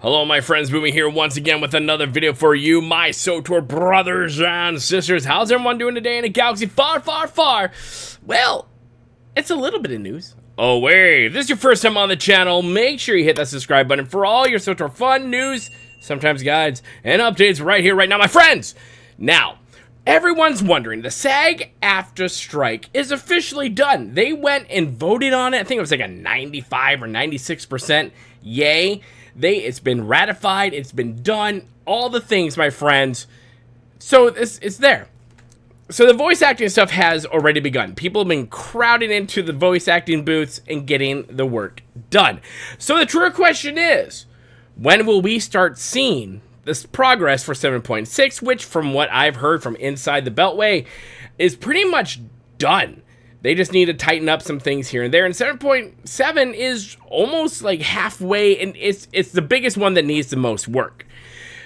Hello my friends, Boomy here once again with another video for you, my swtor brothers and sisters. How's everyone doing today in a galaxy far, far, far? Well, it's a little bit of news. Oh wait, if this is your first time on the channel, make sure you hit that subscribe button for all your swtor fun news, sometimes guides, and updates right here, right now, my friends. Now, everyone's wondering, the SAG-AFTRA strike is officially done. They went and voted on it. I think it was like a 95 or 96% yay. It's been ratified, it's been done, all the things, my friends. So it's there. So the voice acting stuff has already begun. People have been crowding into the voice acting booths and getting the work done. So the true question is, when will we start seeing this progress for 7.6, which from what I've heard from inside the Beltway is pretty much done. They just need to tighten up some things here and there, and 7.7 is almost like halfway, and it's the biggest one that needs the most work.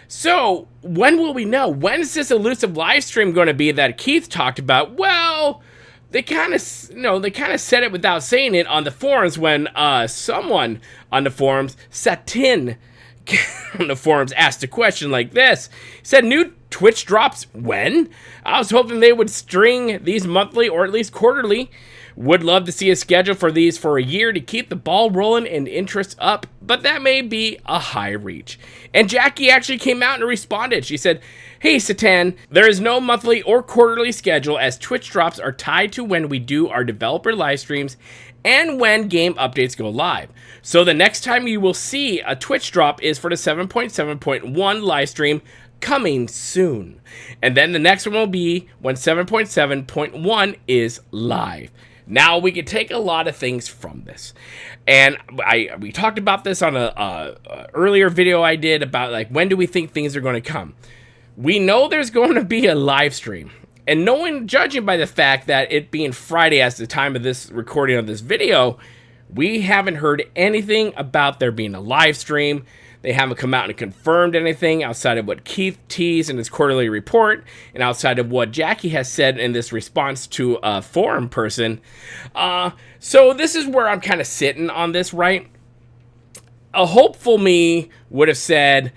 So, when will we know? When is this elusive live stream going to be that Keith talked about? Well, they kind of said it without saying it on the forums when someone on the forums, Satin, on the forums asked a question like this. He said, new Twitch drops when? I was hoping they would string these monthly or at least quarterly. Would love to see a schedule for these for a year to keep the ball rolling and interest up, but that may be a high reach. And Jackie actually came out and responded. She said, hey Satan, there is no monthly or quarterly schedule as Twitch drops are tied to when we do our developer live streams and when game updates go live. So the next time you will see a Twitch drop is for the 7.7.1 live stream coming soon. And then the next one will be when 7.7.1 is live. Now we can take a lot of things from this. And we talked about this on a earlier video I did about like when do we think things are going to come. We know there's going to be a live stream. And judging by the fact that it being Friday as the time of this recording of this video, we haven't heard anything about there being a live stream. They haven't come out and confirmed anything outside of what Keith teased in his quarterly report and outside of what Jackie has said in this response to a forum person. So this is where I'm kind of sitting on this, right? A hopeful me would have said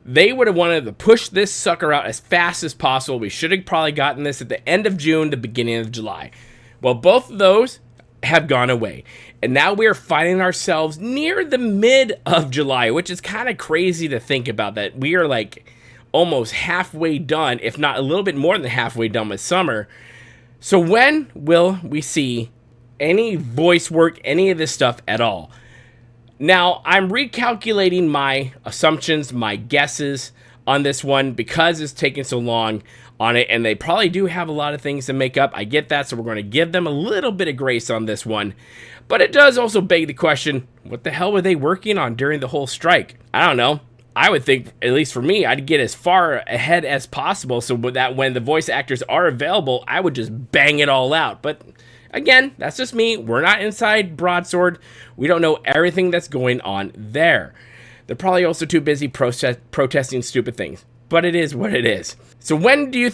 they would have wanted to push this sucker out as fast as possible. We should have probably gotten this at the end of June, the beginning of July. Well, both of those have gone away. And now we are finding ourselves near the mid of July, which is kind of crazy to think about, that we are like almost halfway done, if not a little bit more than halfway done with summer. So when will we see any voice work, any of this stuff at all? Now, I'm recalculating my assumptions, my guesses on this one because it's taking so long on it, and they probably do have a lot of things to make up. I get that, so we're going to give them a little bit of grace on this one. But it does also beg the question, what the hell were they working on during the whole strike? I don't know. I would think, at least for me, I'd get as far ahead as possible so that when the voice actors are available, I would just bang it all out. But again, that's just me. We're not inside Broadsword. We don't know everything that's going on there. They're probably also too busy protesting stupid things. But it is what it is. So when do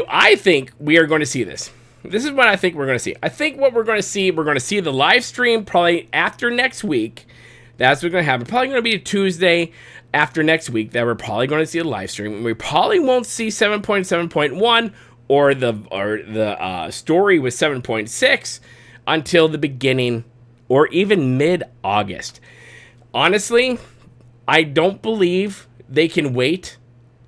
I think we are going to see this? This is what I think we're going to see. I think what we're going to see the live stream probably after next week. That's what's going to happen. Probably going to be a Tuesday after next week that we're probably going to see a live stream. And we probably won't see 7.7.1 or the story with 7.6 until the beginning or even mid-August. Honestly, I don't believe they can wait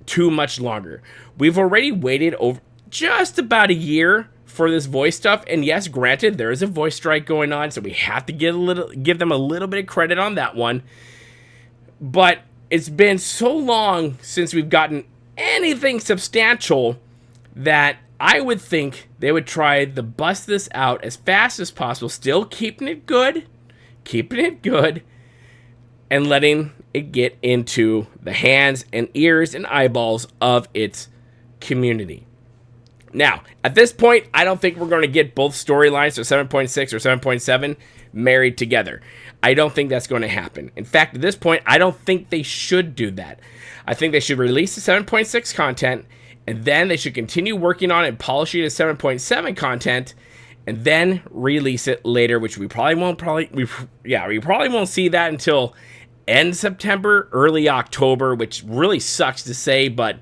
too much longer. We've already waited over just about a year for this voice stuff, and yes, granted, there is a voice strike going on, so we have to give them a little bit of credit on that one. But it's been so long since we've gotten anything substantial that I would think they would try to bust this out as fast as possible, still keeping it good, and letting it get into the hands and ears and eyeballs of its community. Now, at this point, I don't think we're going to get both storylines, so 7.6 or 7.7, married together. I don't think that's going to happen. In fact, at this point, I don't think they should do that. I think they should release the 7.6 content, and then they should continue working on and polishing the 7.7 content, and then release it later, which we probably won't see that until end September, early October, which really sucks to say, but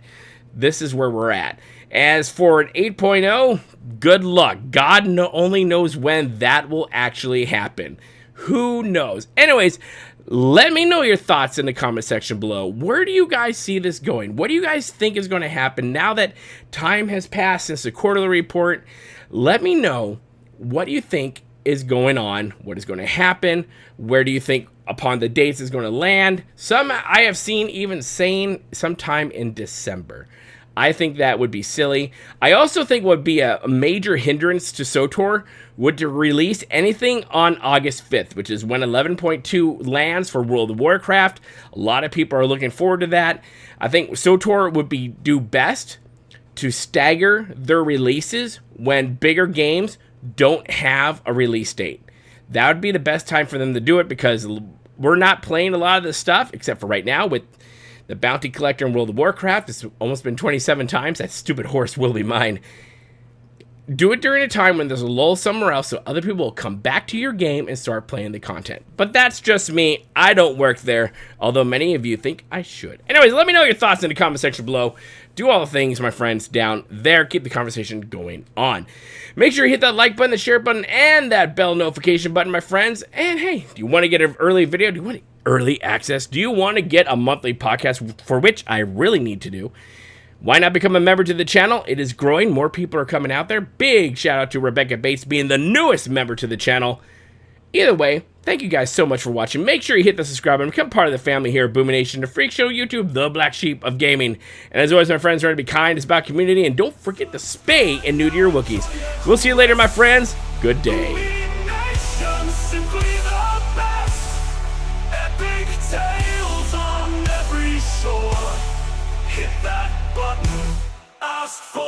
this is where we're at. As for an 8.0, good luck. God only knows when that will actually happen. Who knows? Anyways, let me know your thoughts in the comment section below. Where do you guys see this going? What do you guys think is going to happen now that time has passed since the quarterly report? Let me know what you think is going on, what is going to happen, where do you think upon the dates is going to land. Some I have seen even saying sometime in December. I think that would be silly. I also think what would be a major hindrance to SWTOR would to release anything on August 5th, which is when 11.2 lands for World of Warcraft. A lot of people are looking forward to that. I think SWTOR would do best to stagger their releases when bigger games don't have a release date. That would be the best time for them to do it, because we're not playing a lot of this stuff, except for right now with the Bounty Collector in World of Warcraft. It's almost been 27 times. That stupid horse will be mine. Do it during a time when there's a lull somewhere else, so other people will come back to your game and start playing the content. But that's just me. I don't work there, although many of you think I should. Anyways, let me know your thoughts in the comment section below. Do all the things, my friends, down there. Keep the conversation going on. Make sure you hit that like button, the share button, and that bell notification button, my friends. And hey, do you want to get an early video? Do you want early access? Do you want to get a monthly podcast, for which I really need to do? Why not become a member to the channel? It is growing. More people are coming out there. Big shout out to Rebecca Bates being the newest member to the channel. Either way, thank you guys so much for watching. Make sure you hit the subscribe and become part of the family here at Boomy Nation, the Freak Show YouTube, the black sheep of gaming. And as always, my friends, remember to be kind. It's about community. And don't forget to spay and neuter your Wookiees. We'll see you later, my friends. Good day. Hit that button, ask for